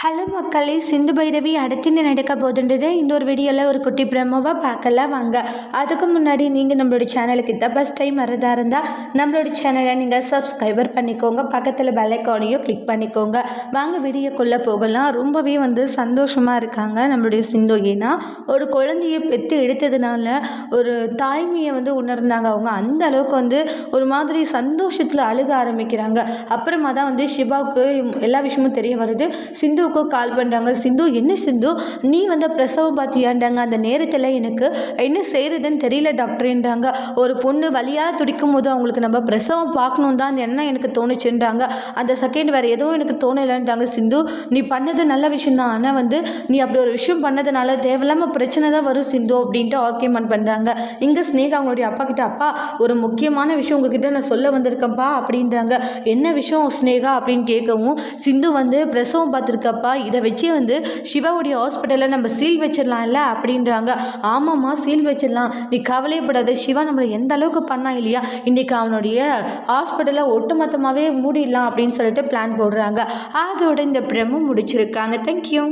Hello மக்களே, சிந்து பைரவி அடுத்து என்ன நடக்க போகுதுன்றது இந்த ஒரு வீடியோவில் ஒரு குட்டி பிரமோவாக பார்க்கலாம் வாங்க. அதுக்கு முன்னாடி நீங்கள் நம்மளோட சேனலுக்கு இதான் ஃபஸ்ட் டைம் வரதா இருந்தால் நம்மளோட சேனலை நீங்கள் சப்ஸ்கிரைபர் பண்ணிக்கோங்க, பக்கத்தில் பெல் ஐக்கானையும் கிளிக் பண்ணிக்கோங்க. வாங்க வீடியோக்குள்ளே போகலாம். ரொம்பவே சந்தோஷமாக இருக்காங்க நம்மளுடைய சிந்து. ஏன்னா ஒரு குழந்தையை பெற்று எடுத்ததுனால ஒரு தாய்மையை உணர்ந்தாங்க. அவங்க அந்த அளவுக்கு ஒரு மாதிரி சந்தோஷத்தில் அழுக ஆரம்பிக்கிறாங்க. அப்புறமா தான் சிவாவுக்கு எல்லா விஷயமும் தெரிய வருது. சிந்து கால் பண்ணுறாங்க. சிந்து, என்ன சிந்து நீ பிரசவம் பார்த்தியாண்டாங்க. அந்த நேரத்தில் எனக்கு என்ன செய்கிறதுன்னு தெரியல டாக்டர்ன்றாங்க. ஒரு பொண்ணு வலியாக துடிக்கும் போது அவங்களுக்கு நம்ம பிரசவம் பார்க்கணும் தான் அந்த எண்ணம் எனக்கு தோணுச்சுன்றாங்க. அந்த செகண்ட் வேறு எதுவும் எனக்கு தோணலைன்றாங்க. சிந்து, நீ பண்ணது நல்ல விஷயம் தான், ஆனால் நீ அப்படி ஒரு விஷயம் பண்ணதுனால தேவையில்லாமல் பிரச்சனை தான் வரும் சிந்து அப்படின்ட்டு ஆர்கியூமெண்ட் பண்ணுறாங்க. இங்கே ஸ்னேகா அவங்களுடைய அப்பா கிட்ட, அப்பா ஒரு முக்கியமான விஷயம் உங்ககிட்ட நான் சொல்ல வந்திருக்கேன்ப்பா அப்படின்றாங்க. என்ன விஷயம் ஸ்னேகா அப்படின்னு கேட்கவும், சிந்து பிரசவம் பார்த்துருக்கப்பா, இதை வச்சு சிவாவுடைய ஹாஸ்பிட்டலில் நம்ம சீல் வச்சிடலாம்ல அப்படின்றாங்க. ஆமாம்மா, சீல் வச்சிடலாம், நீ கவலைப்படாத. சிவா நம்மளை எந்த அளவுக்கு பண்ணா இல்லையா, இன்றைக்கி அவனுடைய ஹாஸ்பிட்டலை ஒட்டுமொத்தமாகவே மூடிடலாம் அப்படின்னு சொல்லிட்டு பிளான் போடுறாங்க. அதோட இந்த பிரமோ முடிச்சிருக்காங்க. தேங்க்யூ.